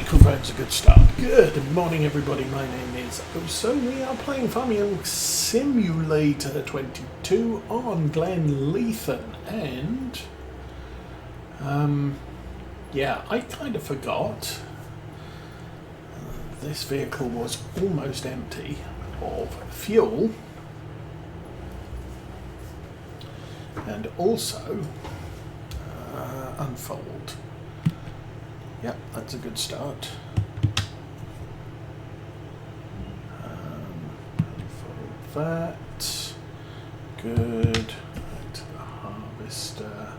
Microphone's a good start. Good morning, everybody. My name is So we are playing Farming Simulator 22 on Glenleathann, and yeah, I kind of forgot this vehicle was almost empty of fuel, and also unfold. Yep, that's a good start. Unfold that. Good. Back to the harvester.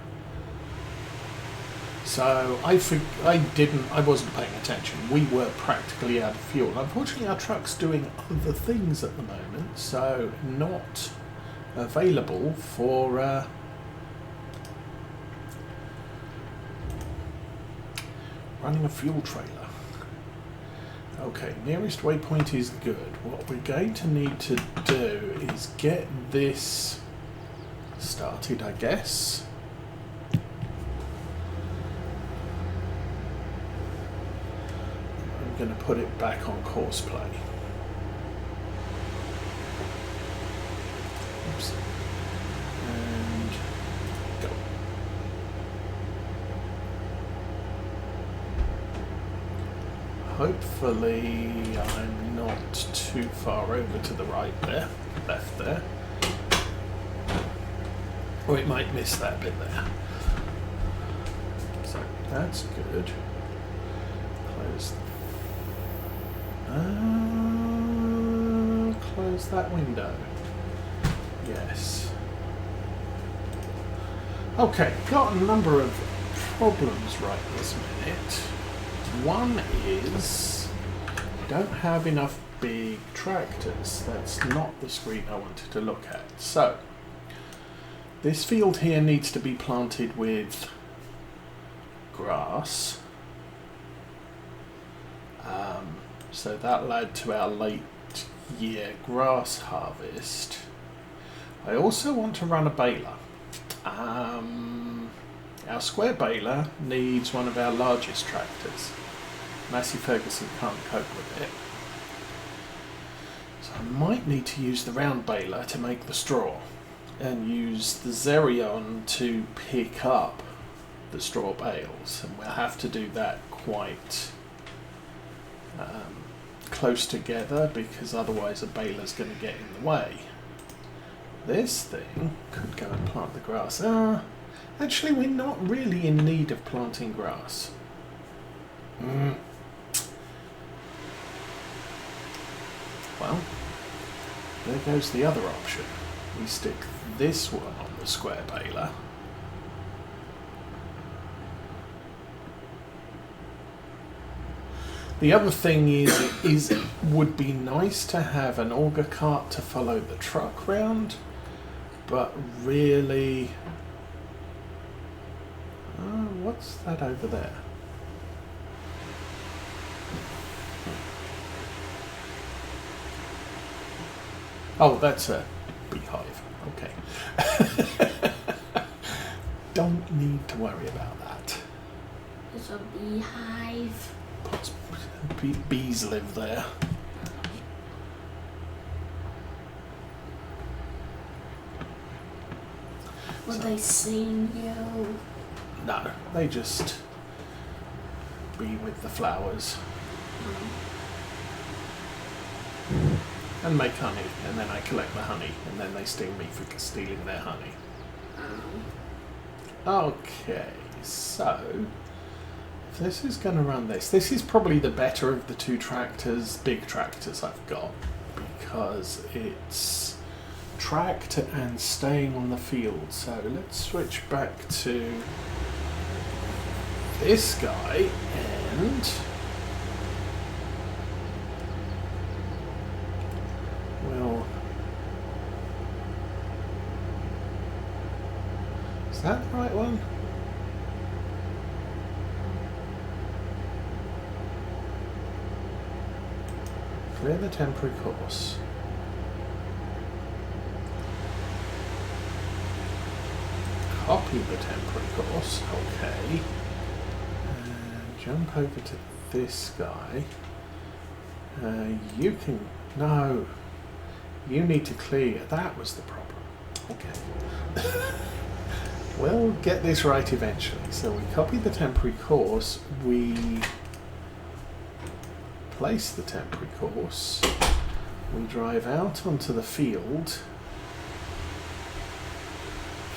So I wasn't paying attention. We were practically out of fuel. Unfortunately, our truck's doing other things at the moment, so not available for running a fuel trailer. Okay, nearest waypoint is good. What we're going to need to do is get this started, I guess. I'm going to put it back on course play. Oops. And go. Hopefully I'm not too far over to the right there, left there. Or it might miss that bit there. So that's good. Close that window. Yes. Okay, got a number of problems right this minute. One is don't have enough big tractors. That's not the screen I wanted to look at. So this field here needs to be planted with grass. So that'll add to our late year grass harvest. I also want to run a baler. Our square baler needs one of our largest tractors. Massey Ferguson can't cope with it. So I might need to use the round baler to make the straw and use the Xerion to pick up the straw bales, and we'll have to do that quite close together because otherwise a baler's going to get in the way. This thing could go and plant the grass. Actually, we're not really in need of planting grass. Well, there goes the other option. We stick this one on the square baler. The other thing is it would be nice to have an auger cart to follow the truck round, but really, what's that over there? Oh, that's a beehive. Okay. Don't need to worry about that. It's a beehive. Bees live there. Will they sing you? No, they just be with the flowers. And make honey, and then I collect the honey, and then they sting me for stealing their honey. Okay, so if this is going to run this is probably the better of the two tractors, big tractors I've got, because it's tracked and staying on the field. So let's switch back to this guy, and we'll... Is that the right one? Clear the temporary course. Copy the temporary course. Okay. And jump over to this guy. You can... No. You need to clear. That was the problem. Okay. We'll get this right eventually. So we copy the temporary course. We place the temporary course. We drive out onto the field.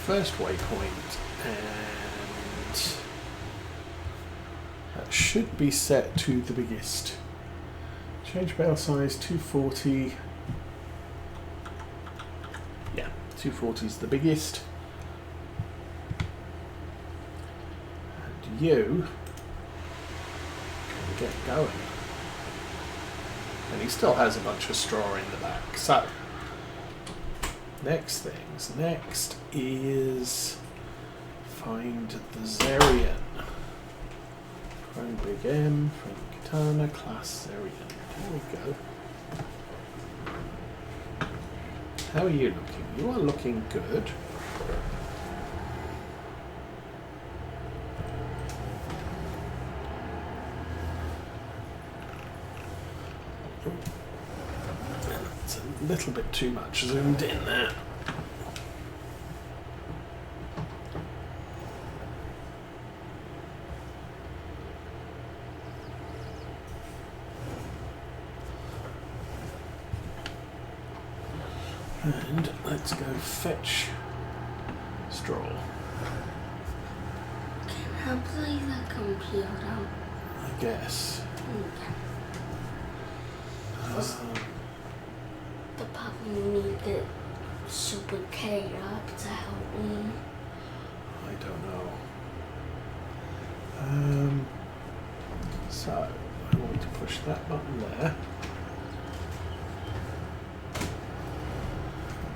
First waypoint. And that should be set to the biggest. Change bale size 240. Yeah, 240 is the biggest. And you can get going. And he still has a bunch of straw in the back. So, next things. Next is find the Zerian. Chrome Big M, from Katana, class Zerian. There we go. How are you looking? You are looking good. It's a little bit too much zoomed in there. And let's go fetch straw. Can I play the computer? I guess. The puppy needed Super K up to help me. I don't know. So I want to push that button there.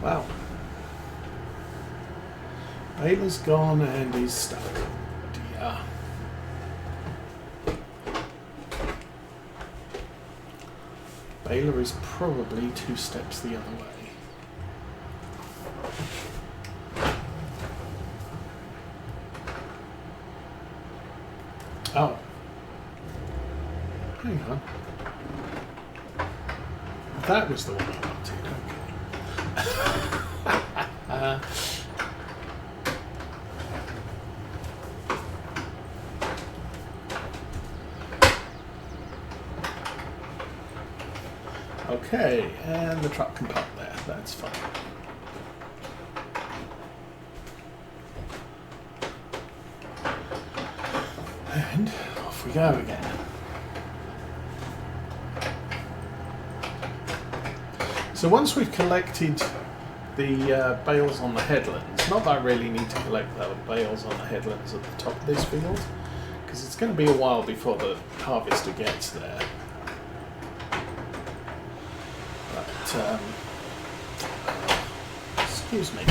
Wow. Baler's gone and he's stuck. Dear. Baler is probably 2 steps the other way. Oh. Hang on. That was the one I wanted, okay, and the truck can park there, that's fine. And off we go again. So once we've collected the bales on the headlands, not that I really need to collect the bales on the headlands at the top of this field, because it's going to be a while before the harvester gets there. But, excuse me.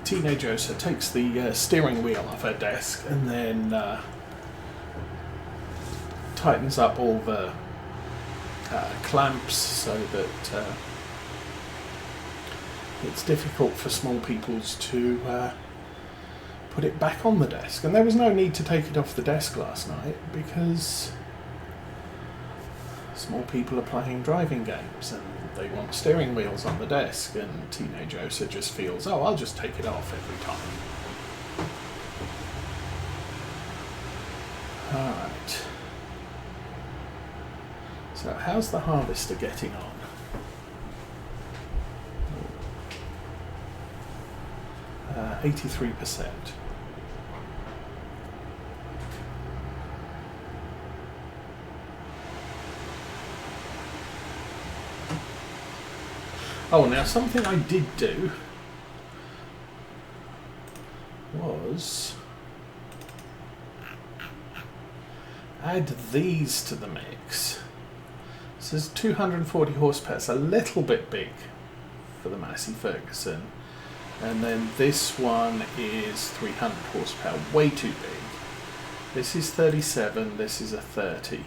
Teenage Osa takes the steering wheel off her desk and then tightens up all the clamps so that it's difficult for small peoples to put it back on the desk. And there was no need to take it off the desk last night because small people are playing driving games and they want steering wheels on the desk, and Teenage Osa just feels, oh, I'll just take it off every time. Alright. So how's the harvester getting on? 83%. Oh, now something I did do was add these to the mix. This is 240 horsepower. It's a little bit big for the Massey Ferguson. And then this one is 300 horsepower, way too big. This is 37, this is a 30.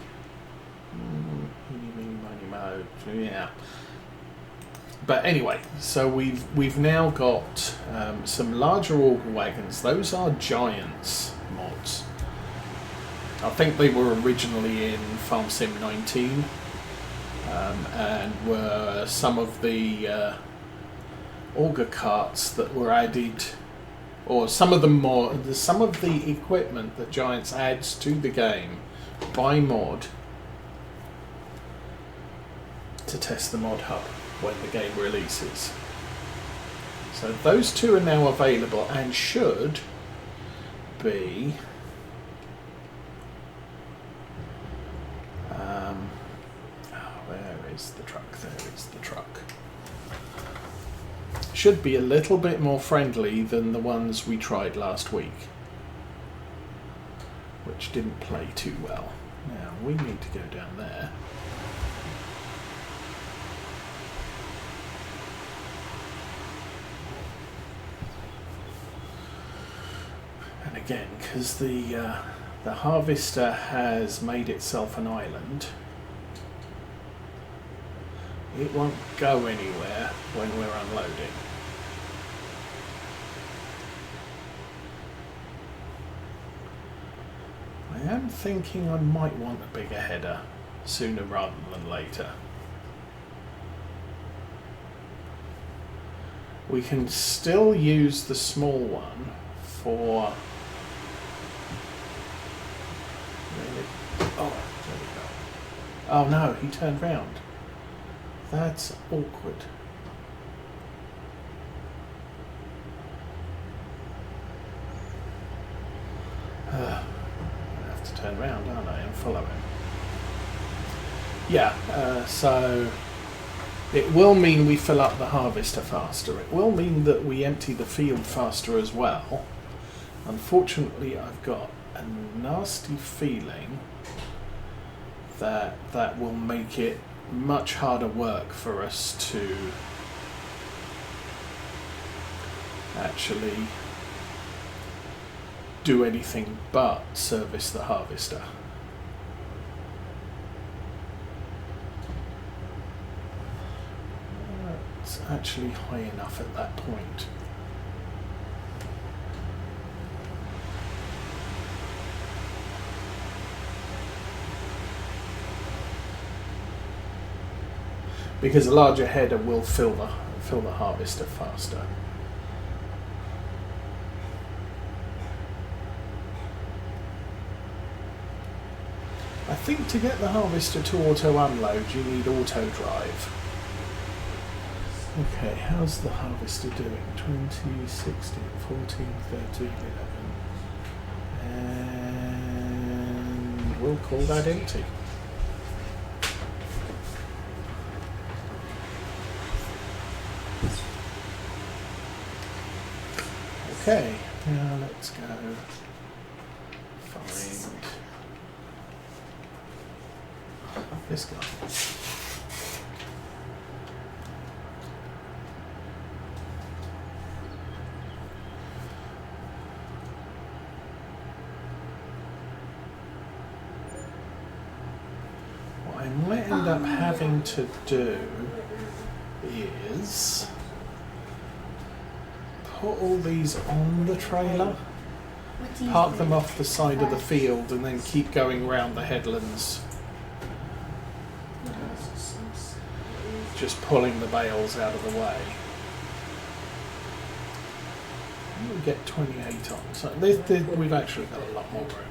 Yeah. But anyway, so we've now got some larger auger wagons. Those are Giants mods. I think they were originally in Farm Sim 19, and were some of the auger carts that were added, or some of the equipment that Giants adds to the game by mod to test the mod hub when the game releases. So those two are now available and should be where is the truck? There is the truck. Should be a little bit more friendly than the ones we tried last week, which didn't play too well. Now we need to go down there. And again, because the harvester has made itself an island, it won't go anywhere when we're unloading. I am thinking I might want a bigger header sooner rather than later. We can still use the small one for... Oh, there we go. Oh no, he turned round. That's awkward. I have to turn round, aren't I, and follow him. Yeah, so it will mean we fill up the harvester faster. It will mean that we empty the field faster as well. Unfortunately, I've got a nasty feeling that that will make it much harder work for us to actually do anything but service the harvester. It's actually high enough at that point. Because a larger header will fill the harvester faster. I think to get the harvester to auto unload, you need auto drive. Okay, how's the harvester doing? 20, 16, 14, 13, 11. And we'll call that empty. Okay, now let's go find this guy. What I might end up having to do is put all these on the trailer, park them off the side of the field, and then keep going round the headlands. Just pulling the bales out of the way. And we get 28 on, so we've actually got a lot more room.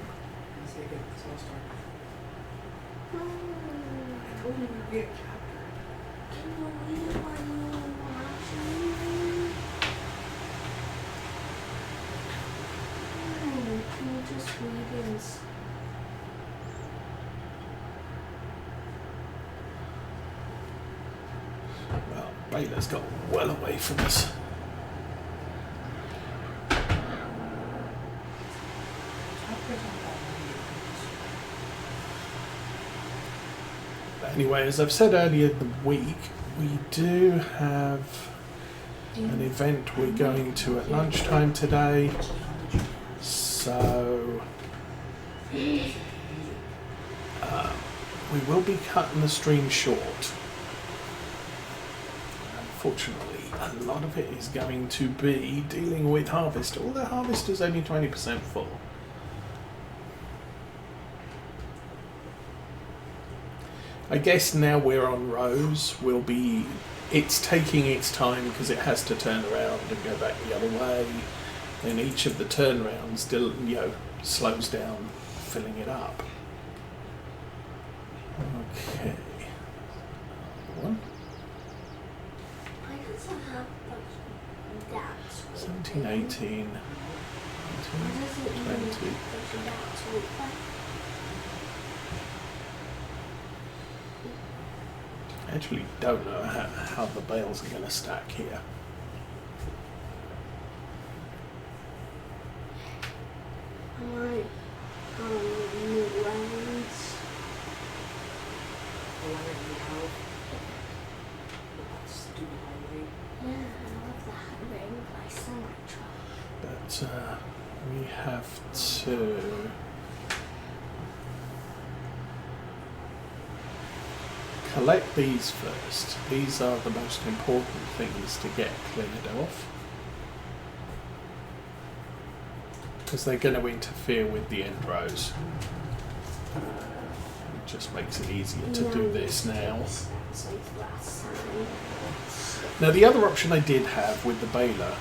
just reading. Well, baler's got well away from us. But anyway, as I've said earlier in the week, we do have an event we're going to at lunchtime today. So we will be cutting the stream short. Unfortunately, a lot of it is going to be dealing with Harvester, although Harvester's only 20% full. I guess now we're on Rose, it's taking its time because it has to turn around and go back the other way. And each of the turnarounds still, slows down filling it up. Okay. One. Why does it have that? 17, 18, Why does it 20. even have that? I actually don't know how the bales are going to stack here. I like new lines. Yeah, I love that ring by Symmetra. But we have to collect these first. These are the most important things to get cleared off, because they're going to interfere with the end rows. It just makes it easier to do this now. Now the other option I did have with the baler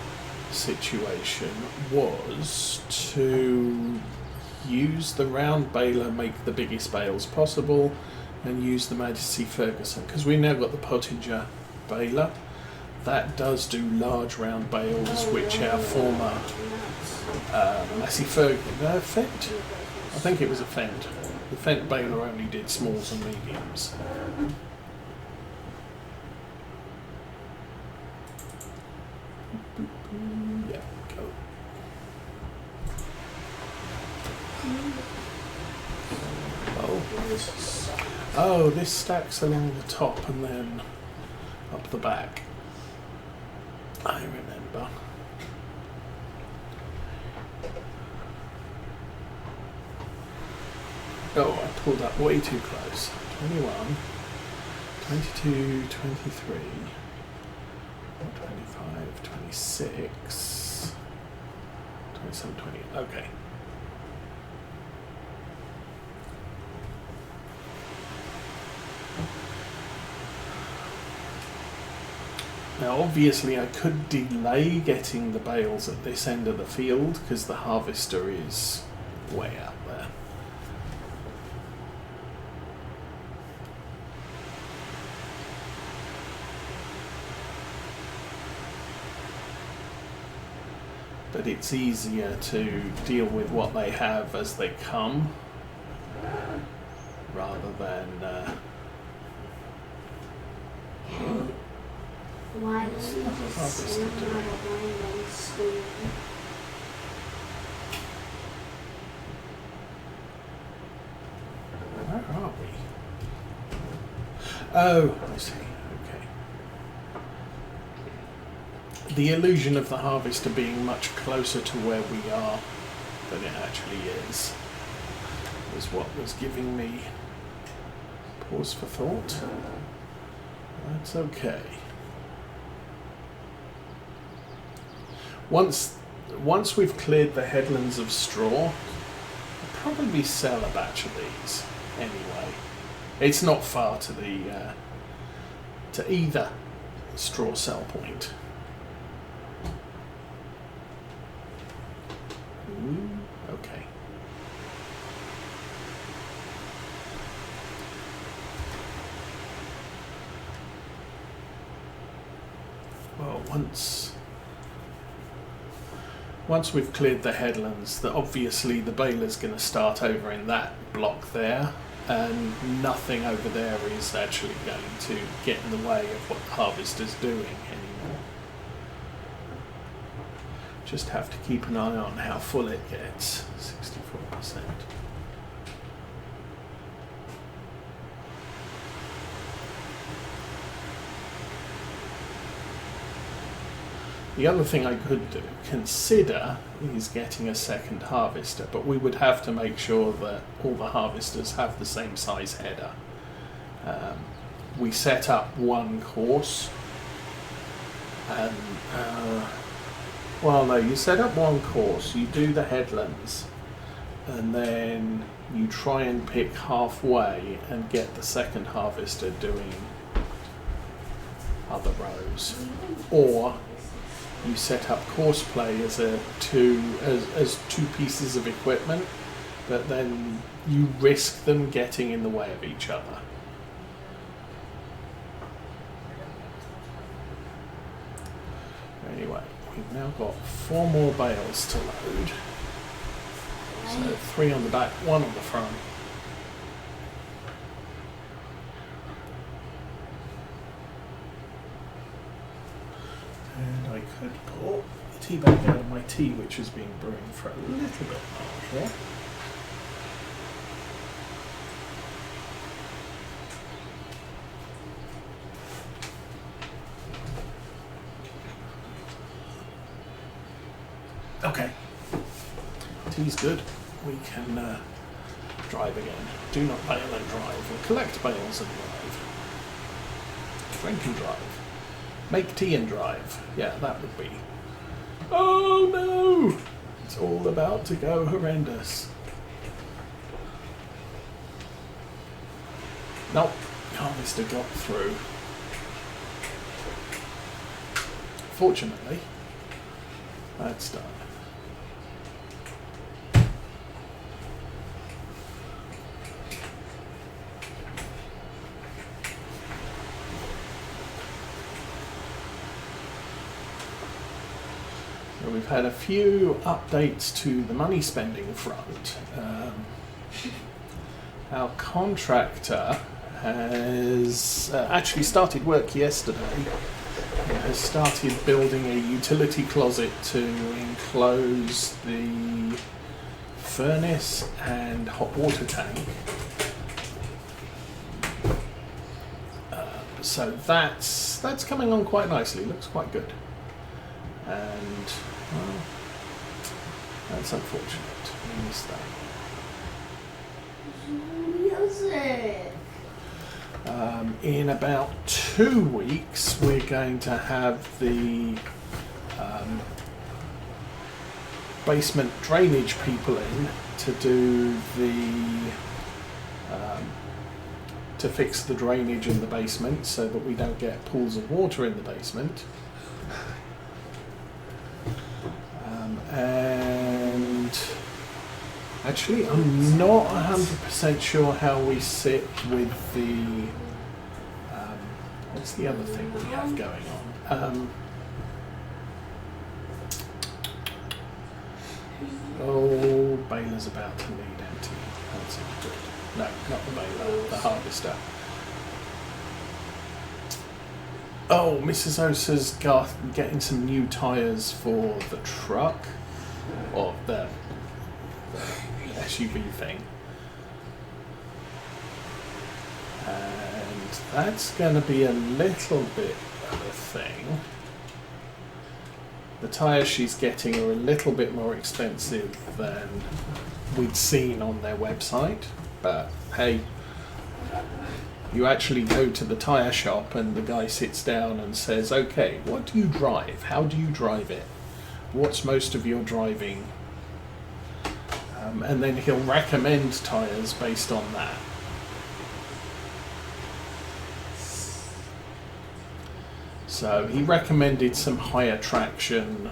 situation was to use the round baler, make the biggest bales possible, and use the Majesty Ferguson, because we now got the Pottinger baler. That does do large round bales, which our former Massey Ferguson, Fent? I think it was a Fent. The Fent baler only did smalls and mediums. Yeah, go. Oh, this stacks along the top and then up the back. I remember. Oh, I pulled up way too close. 21, 22, 23, 25, 26, 27, 20. Okay. Now obviously I could delay getting the bales at this end of the field because the harvester is way out there. But it's easier to deal with what they have as they come rather than why don't you just sing another line and scream? Where are we? Oh, I see. Okay. The illusion of the harvester being much closer to where we are than it actually is was what was giving me pause for thought. That's okay. Once we've cleared the headlands of straw, I'll probably sell a batch of these anyway. It's not far to the to either straw sell point. Ooh, okay. once we've cleared the headlands, obviously the baler's going to start over in that block there, and nothing over there is actually going to get in the way of what the harvester's doing anymore. Just have to keep an eye on how full it gets. 64%. The other thing I could consider is getting a second harvester, but we would have to make sure that all the harvesters have the same size header. We set up one course, and well, no, you set up one course, you do the headlands, and then you try and pick halfway and get the second harvester doing other rows, or you set up course play as two pieces of equipment, but then you risk them getting in the way of each other. Anyway, we've now got 4 more bales to load. So 3 on the back, 1 on the front. And I could pour the tea bag out of my tea, which has been brewing for a little bit longer. Okay, tea's good. We can drive again. Do not bale and drive, or collect bales and drive. Drink and drive. Make tea and drive. Yeah, that would be. Oh no! It's all about to go horrendous. Nope, harvester got through. Fortunately, that's done. We've had a few updates to the money spending front. Our contractor has actually started work yesterday. Has started building a utility closet to enclose the furnace and hot water tank. So that's coming on quite nicely. Looks quite good. And well, that's unfortunate. We missed that. In about 2 weeks, we're going to have the basement drainage people in to do to fix the drainage in the basement so that we don't get pools of water in the basement. And actually, I'm not 100% sure how we sit with the. What's the other thing we have going on? Baler's about to need empty. That's good. No, not the baler, the harvester. Oh, Mrs. Osa's getting some new tyres for the truck, or the SUV thing. And that's going to be a little bit of a thing. The tyres she's getting are a little bit more expensive than we'd seen on their website, but hey, you actually go to the tyre shop and the guy sits down and says, okay, what do you drive? How do you drive it? What's most of your driving? And then he'll recommend tyres based on that. So he recommended some higher traction,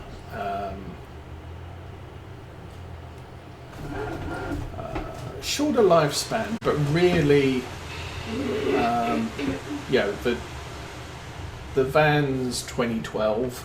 shorter lifespan, but really, the Van's 2012